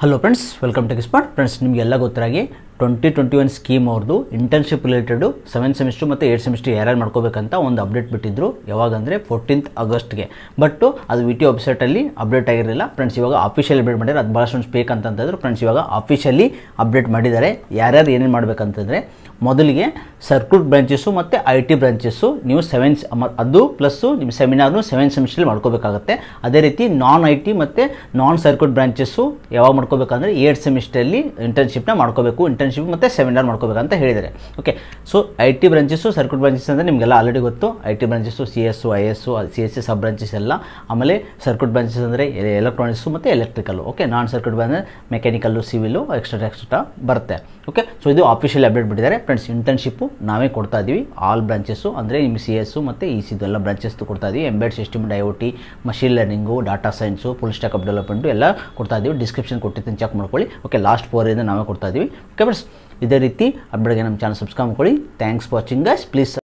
Hello friends, welcome to expert. Friends, ನಿಮಗೆಲ್ಲ ಗೊತ್ತಾಗಿ 2021 scheme ಅವ್ರದ್ದು ಇಂಟರ್ನ್ಶಿಪ್ ರಿಲೇಟೆಡು 7 ಸೆಮಿಸ್ಟರ್ ಮತ್ತು 8 ಸೆಮಿಸ್ಟರ್ ಯಾರ್ಯಾರು ಮಾಡ್ಕೋಬೇಕಂತ ಒಂದು ಅಪ್ಡೇಟ್ ಬಿಟ್ಟಿದ್ರು. ಯಾವಾಗಂದರೆ 14th ಆಗಸ್ಟ್ಗೆ. ಬಟ್ಟು ಅದು ವಿ ಟಿ ವೆಬ್ಸೈಟಲ್ಲಿ ಅಪ್ಡೇಟ್ ಆಗಿರಲಿಲ್ಲ ಫ್ರೆಂಡ್ಸ್. ಇವಾಗ ಆಫಿಷಿಯಲ್ ಅಪ್ಡೇಟ್ ಮಾಡಿದ್ದಾರೆ. ಅದು ಭಾಳಷ್ಟು ಫೇಕ್ ಅಂತಂತಂದ್ರು ಫ್ರೆಂಡ್ಸ್. ಇವಾಗ ಆಫಿಷಿಯಲಿ ಅಪ್ಡೇಟ್ ಮಾಡಿದ್ದಾರೆ. ಯಾರ್ಯಾರು ಏನೇನು ಮಾಡಬೇಕಂತಂದರೆ, ಮೊದಲಿಗೆ ಸರ್ಕ್ಯೂಟ್ ಬ್ರಾಂಚಸ್ಸು ಮತ್ತು ಐ ಟಿ ಬ್ರಾಂಚಸ್ಸು ನೀವು ಅದು ಪ್ಲಸ್ಸು ನಿಮ್ಮ ಸೆಮಿನಾರ್ನು 7 ಸೆಮಿಸ್ಟ್ರಲ್ಲಿ ಮಾಡ್ಕೋಬೇಕಾಗುತ್ತೆ. ಅದೇ ರೀತಿ ನಾನ್ ಐ ಟಿ ಮತ್ತು ನಾನ್ ಸರ್ಕ್ಯೂಟ್ ಬ್ರಾಂಚಸ್ಸು ಯಾವಾಗ ಮಾಡ್ಕೋಬೇಕಂದ್ರೆ 8 ಸೆಮಿಸ್ಟ್ರಲ್ಲಿ ಇಂಟರ್ನ್ಶಿಪ್ನ ಮಾಡ್ಕೋಬೇಕು. ಇಂಟರ್ನ್ಶಿಪ್ ಮತ್ತು ಸೆಮಿನಾರ್ ಮಾಡ್ಕೋಬೇಕಂತ ಹೇಳಿದ್ದಾರೆ. Okay, so I T branches circuit branches ಅಂದರೆ ನಿಮಗೆಲ್ಲ ಆಲ್ರೆಡಿ ಗೊತ್ತು. I T branches C S, I S, C S C sub branches ಎಲ್ಲ. ಆಮೇಲೆ ಸರ್ಕ್ಯೂಟ್ ಬ್ರಾಂಚಸ್ ಅಂದರೆ ಎಲೆಕ್ಟ್ರಾನಿಕ್ಸು ಮತ್ತು ಎಲೆಕ್ಟ್ರಿಕಲ್ಲು. ಓಕೆ, ನಾನ್ ಸರ್ಕ್ಯೂಟ್ ಬಂದರೆ ಮೆಕ್ಯಾನಿಕಲ್ಲು, ಸಿವಿಲು, ಎಕ್ಸ್ಟ್ರಾ ಬರುತ್ತೆ. ಓಕೆ, ಸೊ ಇದು ಆಫಿಷಿಯಲ್ ಅಪ್ಡೇಟ್ ಬಿಟ್ಟಿದ್ದಾರೆ ಫ್ರೆಂಡ್ಸ್. ಇಂಟರ್ನ್ಶಿಪ್ಪು ನಾವೇ ಕೊಡ್ತಾ ಇದ್ದೀವಿ. ಆಲ್ ಬ್ರಾಂಚಸ್ಸು ಅಂದರೆ ನಿಮ್ಮ ಸಿ ಎಸ್ಸು ಮತ್ತು ಇ ಸಿದು ಎಲ್ಲ ಬ್ರಾಂಚಸ್ದು ಕೊಡ್ತಾ ಇದ್ದೀವಿ. Embed system, IoT, machine learning, data science, full stack up development ಎಲ್ಲ ಕೊಡ್ತಾ ಇದ್ದೀವಿ. ಡಿಸ್ಕ್ರಿಪ್ಷನ್ ಕೊಟ್ಟಿದ್ದೀನಿ, ಚೆಕ್ ಮಾಡ್ಕೊಳ್ಳಿ. ಓಕೆ, ಲಾಸ್ಟ್ 4 ಇಂದ ನಾವೇ ಕೊಡ್ತಾ ಇದ್ದೀವಿ. ಓಕೆ ಫ್ರೆಂಡ್ಸ್, ಇದೇ ರೀತಿ ಅಪ್ಡೇಟ್ಗೆ ನಮ್ಮ ಚಾನಲ್ ಸಬ್ಸ್ಕ್ರೈಬ್ ಮಾಡ್ಕೊಳ್ಳಿ. Thanks for watching guys. Please